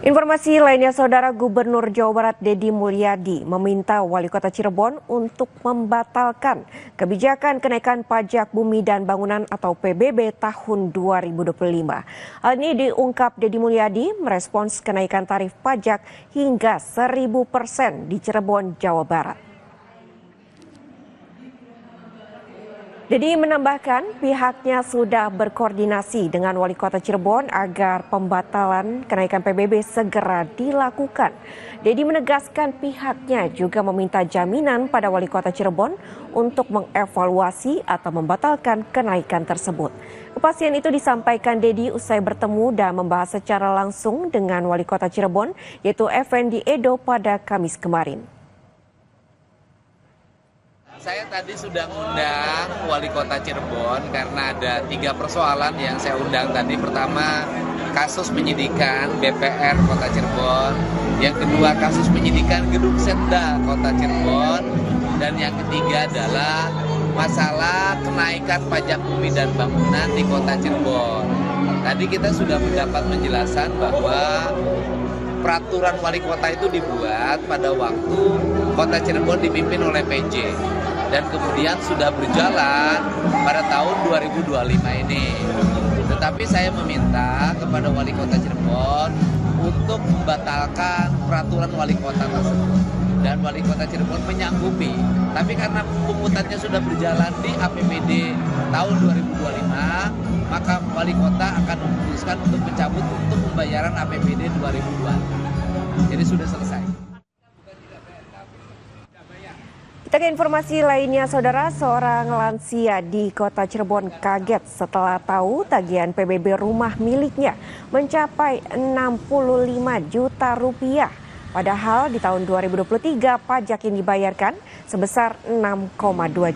Informasi lainnya, Saudara Gubernur Jawa Barat Deddy Mulyadi meminta Wali Kota Cirebon untuk membatalkan kebijakan kenaikan pajak bumi dan bangunan atau PBB tahun 2025. Hal ini diungkap Deddy Mulyadi merespons kenaikan tarif pajak hingga 1000% di Cirebon, Jawa Barat. Deddy menambahkan pihaknya sudah berkoordinasi dengan Wali Kota Cirebon agar pembatalan kenaikan PBB segera dilakukan. Deddy menegaskan pihaknya juga meminta jaminan pada Wali Kota Cirebon untuk mengevaluasi atau membatalkan kenaikan tersebut. Kepastian itu disampaikan Deddy usai bertemu dan membahas secara langsung dengan Wali Kota Cirebon yaitu Effendi Edo pada Kamis kemarin. Saya tadi sudah undang Wali Kota Cirebon karena ada 3 persoalan yang saya undang tadi. Pertama, kasus penyidikan BPR Kota Cirebon. Yang kedua, kasus penyidikan Gedung Setda Kota Cirebon. Dan yang ketiga adalah masalah kenaikan pajak bumi dan bangunan di Kota Cirebon. Tadi kita sudah mendapat penjelasan bahwa peraturan wali kota itu dibuat pada waktu Kota Cirebon dipimpin oleh PJ. Dan kemudian sudah berjalan pada tahun 2025 ini. Tetapi saya meminta kepada Wali Kota Cirebon untuk membatalkan peraturan Wali Kota tersebut. Dan Wali Kota Cirebon menyanggupi. Tapi karena pungutannya sudah berjalan di APBD tahun 2025, maka Wali Kota akan memutuskan untuk mencabut untuk pembayaran APBD 2025. Jadi sudah selesai. Kita ke informasi lainnya, Saudara. Seorang lansia di Kota Cirebon kaget setelah tahu tagihan PBB rumah miliknya mencapai 65 juta rupiah. Padahal di tahun 2023 pajak yang dibayarkan sebesar 6,2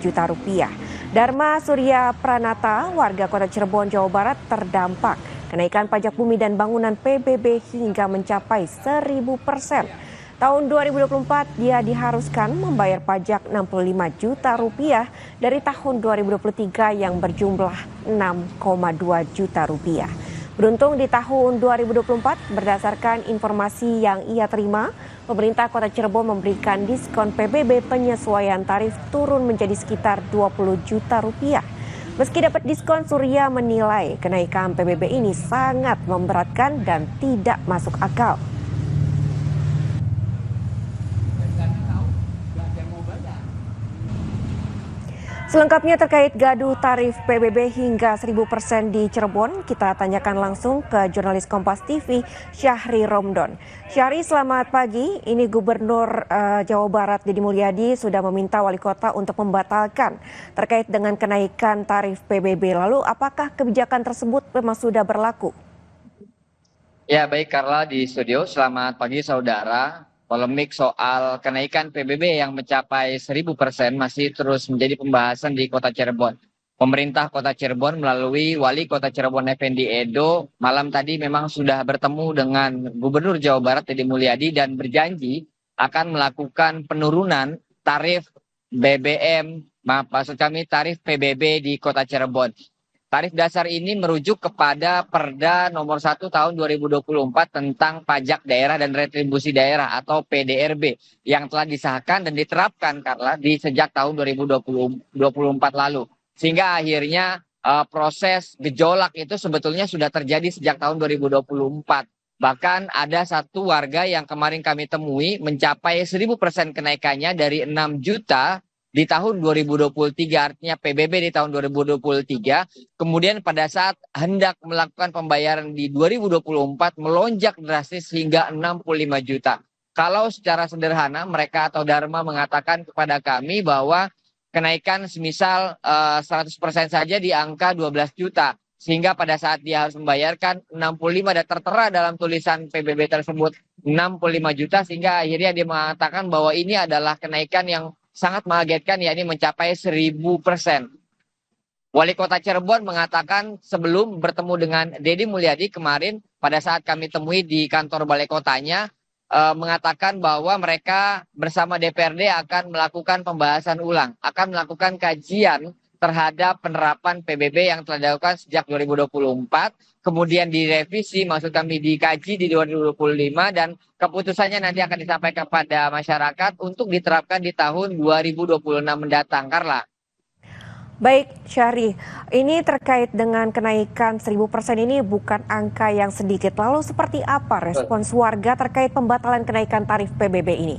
juta rupiah. Dharma Surya Pranata, warga Kota Cirebon, Jawa Barat terdampak kenaikan pajak bumi dan bangunan PBB hingga mencapai 1000%. Tahun 2024 dia diharuskan membayar pajak 65 juta rupiah dari tahun 2023 yang berjumlah 6,2 juta rupiah. Beruntung di tahun 2024 berdasarkan informasi yang ia terima, pemerintah Kota Cirebon memberikan diskon PBB penyesuaian tarif turun menjadi sekitar 20 juta rupiah. Meski dapat diskon, Surya menilai kenaikan PBB ini sangat memberatkan dan tidak masuk akal. Selengkapnya terkait gaduh tarif PBB hingga 1000% di Cirebon, kita tanyakan langsung ke jurnalis Kompas TV Syahri Romdon. Syahri, selamat pagi. Ini Gubernur Jawa Barat Deddy Mulyadi sudah meminta Wali Kota untuk membatalkan terkait dengan kenaikan tarif PBB. Lalu apakah kebijakan tersebut memang sudah berlaku? Ya, baik Carla di studio. Selamat pagi saudara. Polemik soal kenaikan PBB yang mencapai 1000% masih terus menjadi pembahasan di Kota Cirebon. Pemerintah Kota Cirebon melalui Wali Kota Cirebon Effendi Edo malam tadi memang sudah bertemu dengan Gubernur Jawa Barat Deddy Mulyadi dan berjanji akan melakukan penurunan tarif BBM, maksud kami tarif PBB di Kota Cirebon. Tarif dasar ini merujuk kepada Perda nomor 1 tahun 2024 tentang pajak daerah dan retribusi daerah atau PDRB yang telah disahkan dan diterapkan karena sejak tahun 2024 lalu. Sehingga akhirnya proses gejolak itu sebetulnya sudah terjadi sejak tahun 2024. Bahkan ada satu warga yang kemarin kami temui mencapai 1000% kenaikannya dari 6 juta di tahun 2023, artinya PBB di tahun 2023, kemudian pada saat hendak melakukan pembayaran di 2024 melonjak drastis hingga 65 juta. Kalau secara sederhana mereka atau Dharma mengatakan kepada kami bahwa kenaikan semisal 100% saja di angka 12 juta. Sehingga pada saat dia harus membayarkan 65 dan tertera dalam tulisan PBB tersebut 65 juta sehingga akhirnya dia mengatakan bahwa ini adalah kenaikan yang sangat mengagetkan, yakni mencapai 1000%. Wali Kota Cirebon mengatakan sebelum bertemu dengan Deddy Mulyadi kemarin pada saat kami temui di kantor balai kotanya, mengatakan bahwa mereka bersama DPRD akan melakukan pembahasan ulang, akan melakukan kajian terhadap penerapan PBB yang telah dilakukan sejak 2024, kemudian direvisi, maksud kami dikaji di 2025, dan keputusannya nanti akan disampaikan kepada masyarakat untuk diterapkan di tahun 2026 mendatang. Karla. Baik, Syahri, ini terkait dengan kenaikan 1000% ini bukan angka yang sedikit. Lalu seperti apa respons warga terkait pembatalan kenaikan tarif PBB ini?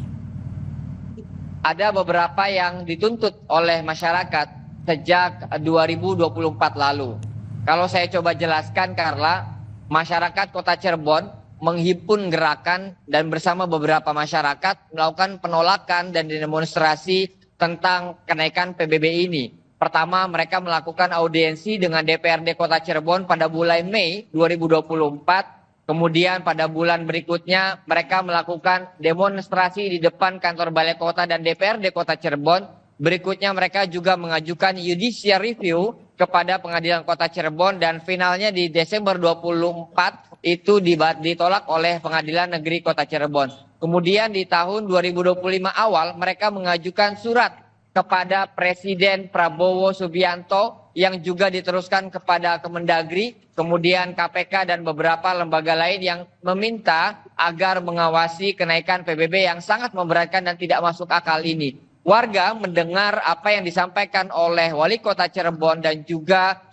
Ada beberapa yang dituntut oleh masyarakat sejak 2024 lalu. Kalau saya coba jelaskan, Karla, masyarakat Kota Cirebon menghimpun gerakan dan bersama beberapa masyarakat melakukan penolakan dan demonstrasi tentang kenaikan PBB ini. Pertama, mereka melakukan audiensi dengan DPRD Kota Cirebon pada bulan Mei 2024. Kemudian pada bulan berikutnya mereka melakukan demonstrasi di depan kantor Balai Kota dan DPRD Kota Cirebon. Berikutnya mereka juga mengajukan judicial review kepada Pengadilan Kota Cirebon dan finalnya di Desember 24 itu ditolak oleh Pengadilan Negeri Kota Cirebon. Kemudian di tahun 2025 awal mereka mengajukan surat kepada Presiden Prabowo Subianto yang juga diteruskan kepada Kemendagri, kemudian KPK dan beberapa lembaga lain yang meminta agar mengawasi kenaikan PBB yang sangat memberatkan dan tidak masuk akal ini. Warga mendengar apa yang disampaikan oleh Wali Kota Cirebon dan juga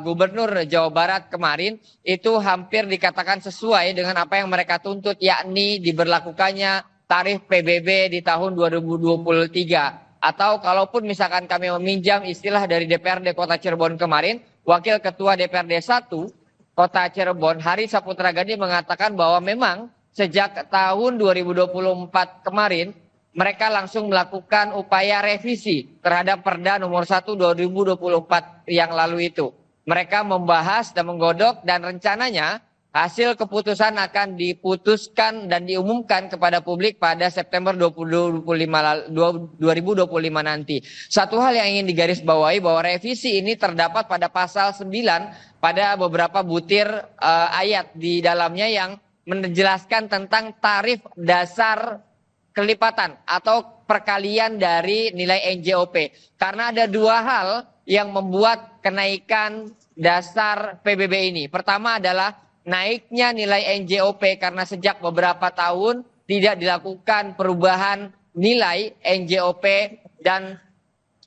Gubernur Jawa Barat kemarin itu hampir dikatakan sesuai dengan apa yang mereka tuntut, yakni diberlakukannya tarif PBB di tahun 2023. Atau kalaupun misalkan kami meminjam istilah dari DPRD Kota Cirebon kemarin, Wakil Ketua DPRD 1 Kota Cirebon, Hari Saputra Gandhi mengatakan bahwa memang sejak tahun 2024 kemarin, mereka langsung melakukan upaya revisi terhadap Perda nomor 1 2024 yang lalu itu. Mereka membahas dan menggodok dan rencananya hasil keputusan akan diputuskan dan diumumkan kepada publik pada September 2025 nanti. Satu hal yang ingin digarisbawahi bahwa revisi ini terdapat pada pasal 9 pada beberapa butir ayat di dalamnya yang menjelaskan tentang tarif dasar kelipatan atau perkalian dari nilai NJOP. Karena ada dua hal yang membuat kenaikan dasar PBB ini. Pertama adalah naiknya nilai NJOP karena sejak beberapa tahun tidak dilakukan perubahan nilai NJOP dan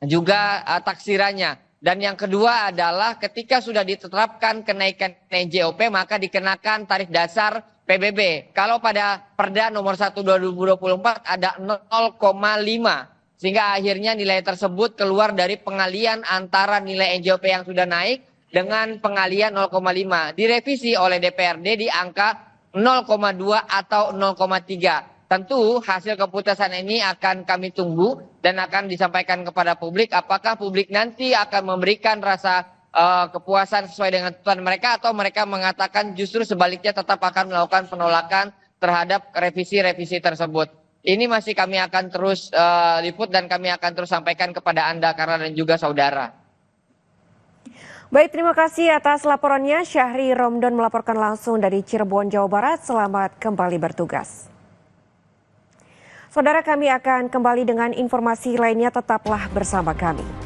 juga taksirannya. Dan yang kedua adalah ketika sudah ditetapkan kenaikan NJOP maka dikenakan tarif dasar PBB. Kalau pada Perda nomor 1 2024 ada 0,5 sehingga akhirnya nilai tersebut keluar dari pengalian antara nilai NJOP yang sudah naik dengan pengalian 0,5 direvisi oleh DPRD di angka 0,2 atau 0,3. Tentu hasil keputusan ini akan kami tunggu dan akan disampaikan kepada publik. Apakah publik nanti akan memberikan rasa kepuasan sesuai dengan tuntutan mereka atau mereka mengatakan justru sebaliknya tetap akan melakukan penolakan terhadap revisi-revisi tersebut. Ini masih kami akan terus liput dan kami akan terus sampaikan kepada Anda Karla dan juga saudara. Baik, terima kasih atas laporannya. Syahri Romdon melaporkan langsung dari Cirebon, Jawa Barat. Selamat kembali bertugas. Saudara, kami akan kembali dengan informasi lainnya, tetaplah bersama kami.